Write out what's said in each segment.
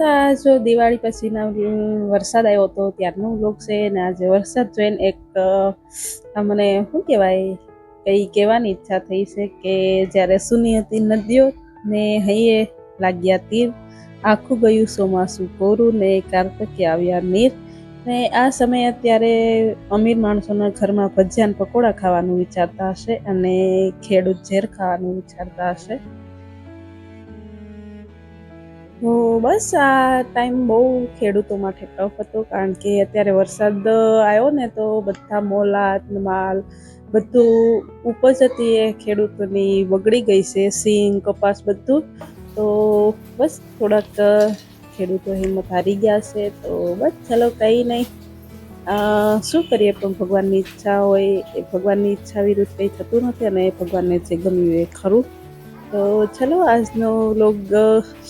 આ જો દિવાળી પછીના વરસાદ આવ્યો હતો ત્યારનો વ્લોગ છે ને આજે વરસાદ જોઈને એક મને શું કહેવાય કંઈ કહેવાની ઈચ્છા થઈ છે કે જ્યારે સૂની હતી નદીઓ ને હૈયે લાગ્યા તીર, આખું ગયું ચોમાસું કોરું ને કાર્તકે આવ્યા નીર. ને આ સમયે અત્યારે અમીર માણસોના ઘરમાં ભજીયા પકોડા ખાવાનું વિચારતા હશે અને ખેડૂત ઝેર ખાવાનું વિચારતા હશે. તો બસ આ ટાઈમ બહુ ખેડૂતો માટે ટફ હતો, કારણ કે અત્યારે વરસાદ આવ્યો ને તો બધા મોલાત માલ બધું ઉપજ હતી એ ખેડૂતોની બગડી ગઈ છે, સિંગ કપાસ બધું. તો બસ થોડાક ખેડૂતો હિંમત હારી ગયા છે. તો બસ ચલો કંઈ નહીં, શું કરીએ, પણ ભગવાનની ઈચ્છા હોય એ ભગવાનની ઈચ્છા વિરુદ્ધ કંઈ થતું નથી અને ભગવાનને જે ગમ્યું એ ખરું. તો ચલો આજનો વ્લોગ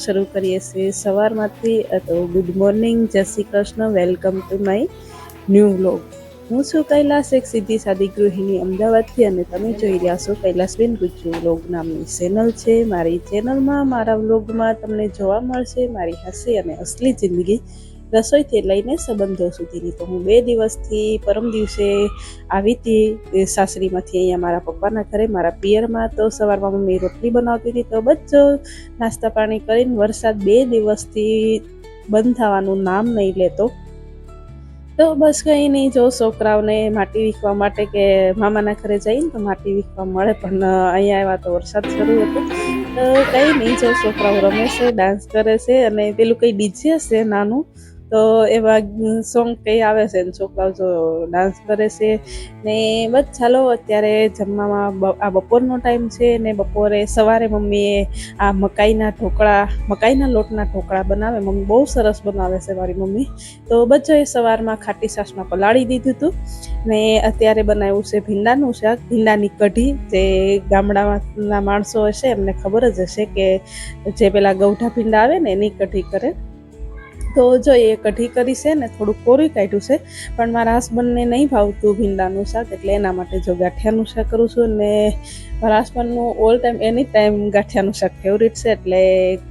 શરૂ કરીએ છીએ સવારમાંથી. તો ગુડ મોર્નિંગ, જય Shri Krishna, welcome to my new vlog. હું છું કૈલાસ, એક સીધી સાદી ગૃહિણી અમદાવાદથી, અને તમે જોઈ રહ્યા છો કૈલાસબેન ગુજ્જુ વ્લોગ નામની ચેનલ છે. મારી ચેનલમાં મારા વ્લોગમાં તમને જોવા મળશે મારી હાસ્ય અને અસલી જિંદગી, રસોઈથી લઈને સંબંધો સુધીની. તો હું 2 દિવસથી પરમ દિવસે આવી હતી સાસરીમાંથી અહીંયા મારા પપ્પાના ઘરે, મારા પિયરમાં. તો સવારમાં મમ્મી રોટલી બનાવતી હતી, તો બધો નાસ્તા પાણી કરીને વરસાદ 2 દિવસથી બંધ થવાનું નામ નહીં લેતો. તો બસ કંઈ નહીં, જો છોકરાઓને માટી વીખવા માટે કે મામાના ઘરે જઈને તો માટી વીખવા મળે, પણ અહીંયા આવ્યા તો વરસાદ શરૂ હતો. તો કંઈ નહીં, જો છોકરાઓ રમે છે, ડાન્સ કરે છે, અને પેલું કંઈ ડીજે છે નાનું, તો એવા સોંગ કંઈ આવે છે ને છોકરાઓ જો ડાન્સ કરે છે. ને બસ ચાલો અત્યારે જમવામાં આ બપોરનો ટાઈમ છે, ને બપોરે સવારે મમ્મીએ આ મકાઈના લોટના ઢોકળા બનાવે. મમ્મી બહુ સરસ બનાવે છે મારી મમ્મી. તો બધો એ સવારમાં ખાટી છાશમાં પલાળી દીધું હતું, ને અત્યારે બનાવ્યું છે ભીંડાનું શાક, ભીંડાની કઢી. જે ગામડાના માણસો હશે એમને ખબર જ હશે કે જે પેલા ગૌઠા ભીંડા આવે ને એની કઢી કરે. તો જો એ કઢી કરી છે ને થોડુંક કોરી કાઢ્યું છે, પણ મારા હસબન્ડને નહીં ભાવતું ભીંડાનું શાક, એટલે એના માટે જો ગાંઠિયાનું શાક કરું છું. ને મારા હસબન્ડનું ઓલ ટાઈમ એની ટાઈમ ગાંઠિયાનું શાક ફેવરિટ છે, એટલે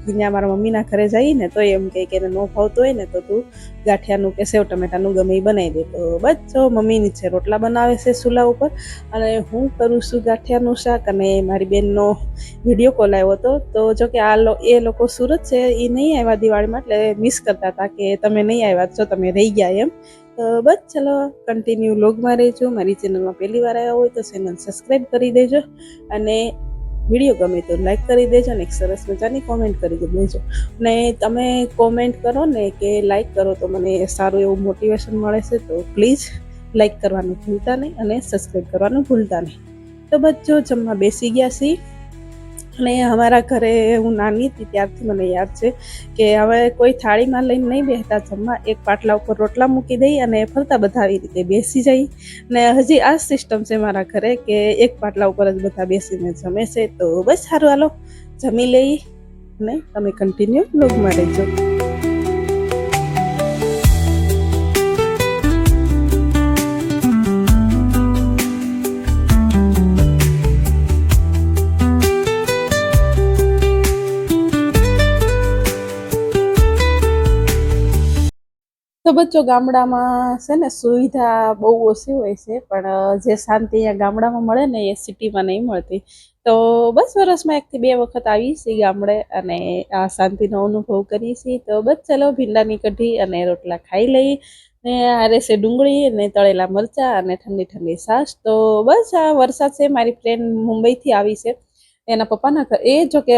ત્યાં મારા મમ્મીના ઘરે જઈને તો એમ કહે કે એને ન ભાવતું હોય ને તો તું ગાંઠિયાનું કે સેવ ટમેટાનું ગમે એ બનાવી દે. તો બસ જો મમ્મી નીચે રોટલા બનાવે છે ચૂલા ઉપર, અને હું કરું છું ગાંઠિયાનું શાક. અને મારી બેનનો વિડીયો કોલ આવ્યો હતો, તો જો કે એ લોકો સુરત છે, એ નહીં આવ્યા દિવાળીમાં, એટલે મિસ કરતા હતા કે તમે નહીં આવ્યા છો, તમે રહી ગયા એમ. તો બસ ચલો કન્ટિન્યુ વ્લોગમાં રહેજો. મારી ચેનલમાં પહેલી વાર આવ્યા હોય તો ચેનલ સબસ્ક્રાઈબ કરી દેજો, અને વિડીયો ગમે તો લાઈક કરી દેજો, ને એક સરસ મજાની કોમેન્ટ કરી દેજો. ને તમે કોમેન્ટ કરો ને કે લાઈક કરો તો મને સારું એવું મોટિવેશન મળે છે. તો પ્લીઝ લાઈક કરવાનું ભૂલતા નહીં અને સબસ્ક્રાઈબ કરવાનું ભૂલતા નહીં. તો બસ જો જમવા બેસી ગયા છીએ. અને અમારા ઘરે હું નાની હતી ત્યારથી મને યાદ છે કે હવે કોઈ થાળીમાં લઈને નહીં બેસતા જમવા, એક પાટલા ઉપર રોટલા મૂકી દઈ અને ફરતા બધા આવી રીતે બેસી જઈ. ને હજી આ સિસ્ટમ છે મારા ઘરે કે એક પાટલા ઉપર જ બધા બેસીને જમે છે. તો બસ સારું, હાલો જમી લઈ ને તમે કન્ટિન્યુ વ્લોગમાં રહેજો. તો બચ્ચો ગામડામાં છે ને સુવિધા બહુ ઓછી હોય છે, પણ જે શાંતિ અહીંયા ગામડામાં મળે ને એ સિટીમાં નહીં મળતી. તો બસ વર્ષમાં 1 થી 2 વખત આવી છીએ ગામડે, અને આ શાંતિનો અનુભવ કરીએ છીએ. તો બસ ચલો ભીંડાની કઢી અને રોટલા ખાઈ લઈ, ને આરે છે ડુંગળી અને તળેલા મરચાં અને ઠંડી ઠંડી છાશ. તો બસ આ વરસાદ છે. મારી ફ્રેન્ડ મુંબઈથી આવી છે, એના પપ્પાના ઘરે, એ જો કે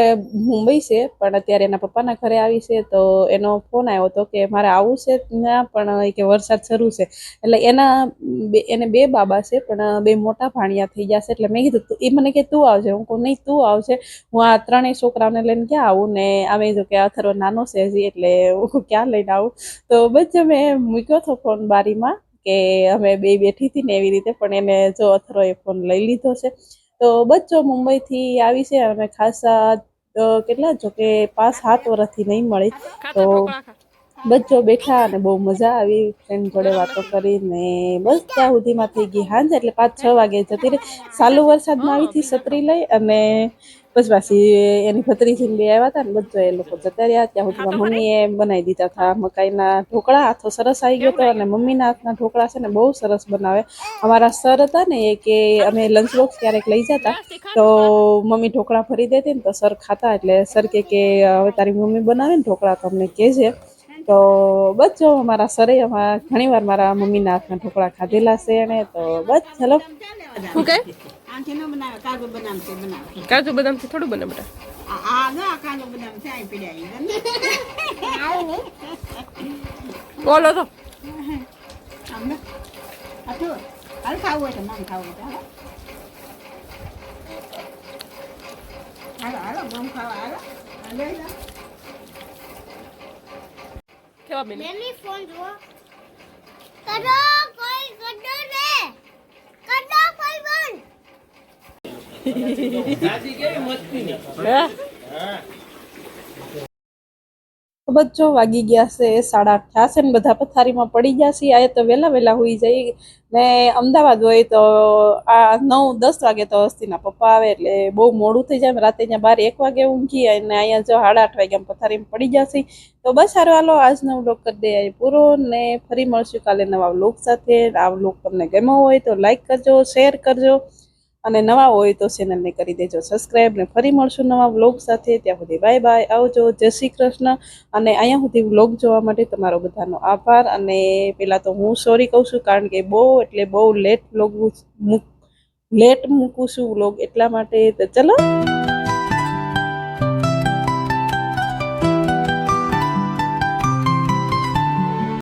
મુંબઈ છે પણ અત્યારે એના પપ્પાના ઘરે આવી છે. તો એનો ફોન આવ્યો હતો કે મારે આવવું છે ત્યાં, પણ કે વરસાદ શરૂ છે. એટલે એને 2 બાબા છે, પણ 2 મોટા ભાણિયા થઈ ગયા છે. એટલે મેં કીધું એ મને કે તું આવજે. હું કહું નહીં તું આવજે, હું આ 3 છોકરાઓને લઈને ક્યાં આવું. ને આવે જો કે અથર્વ નાનો છે હજી, એટલે હું ક્યાં લઈને આવું. તો બસ મેં મૂક્યો હતો ફોન બારીમાં કે અમે 2 બેઠી હતી ને એવી રીતે, પણ એને જો અથર્વએ ફોન લઈ લીધો છે. તો બચ્ચો મુંબઈથી આવી છે, અને ખાસા કેટલા જો કે 5-7 વર્ષથી નહીં મળી. તો બચ્ચો બેઠા અને બહુ મજા આવી ફ્રેન્ડ જોડે વાતો કરીને. બસ ત્યાં સુધીમાં થઈ ગઈ હાંજ, એટલે 5-6 વાગે જતી રહી. ચાલુ વરસાદમાં આવી હતી છત્રી લઈ, અને બસ પાછી એની ભત્રીજીને બે આવ્યા હતા ને બધા એ લોકો જતા રહ્યા. ત્યાં સુધીમાં મમ્મીએ બનાવી દીધા હતા મકાઈના ઢોકળા. હાથો સરસ આવી ગયો હતો અને મમ્મીના હાથના ઢોકળા છે ને બહુ સરસ બનાવે. અમારા સર હતા ને એ કે અમે લંચ બોક્સ ક્યારેક લઈ જતા તો મમ્મી ઢોકળા ભરી દેતી ને તો સર ખાતા એટલે સર કે હવે તારી મમ્મી બનાવે ને ઢોકળા તો અમને કહેજે. તો બસ જો મારા સરે ઘણીવાર મારા મમ્મીના હાથના ઢોકળા ખાધેલા છે એને. તો બસ ચલો શું કહે આથી ન બનાવે કાજુ બદામ થી બનાવે. કાજુ બદામ થી થોડું બને બેટા. આ જો આ કાજુ બદામ થી આઈ પીડાઈ. બોલો તો આમને આટલો હાલ ખાવું હોય તો મમ ખાવું હોય તો હાલો હાલો મમ ખાવા હાલો હાલો કેવા બેન મેની ફોન જો કરો કોઈ ગડો ને કડો કોઈ બન બસ જો વાગી ગયા છે 8:30 થયા છે ને બધા પથારીમાં પડી ગયા છે. આ તો વહેલા હોઈ જાય ને અમદાવાદ હોય તો આ 9-10 વાગે તો હસ્તીના પપ્પા આવે એટલે બહુ મોડું થઈ જાય. રાતે ત્યાં 12-1 વાગે ઊંઘી અને અહીંયા જો 8:30 વાગ્યા પથારીમાં પડી ગયા છે. તો બસ સારું હાલો આજનો વ્લોગ કરી દે પૂરો ને ફરી મળશું કાલે નવા વ્લોગ સાથે. આ વ્લોગ તમને ગમ્યો હોય તો લાઈક કરજો, શેર કરજો અને નવા હોય તો ચેનલને કરી દેજો સબસ્ક્રાઈબ. ને ફરી મળશું નવા વ્લોગ સાથે. ત્યાં સુધી બાય બાય, આવજો, જય શ્રી કૃષ્ણ. અને અહીંયા સુધી વ્લોગ જોવા માટે તમારો બધાનો આભાર. અને પહેલાં તો હું સોરી કહું છું કારણ કે બહુ લેટ મૂકું છું વ્લોગ એટલા માટે. તો ચલો.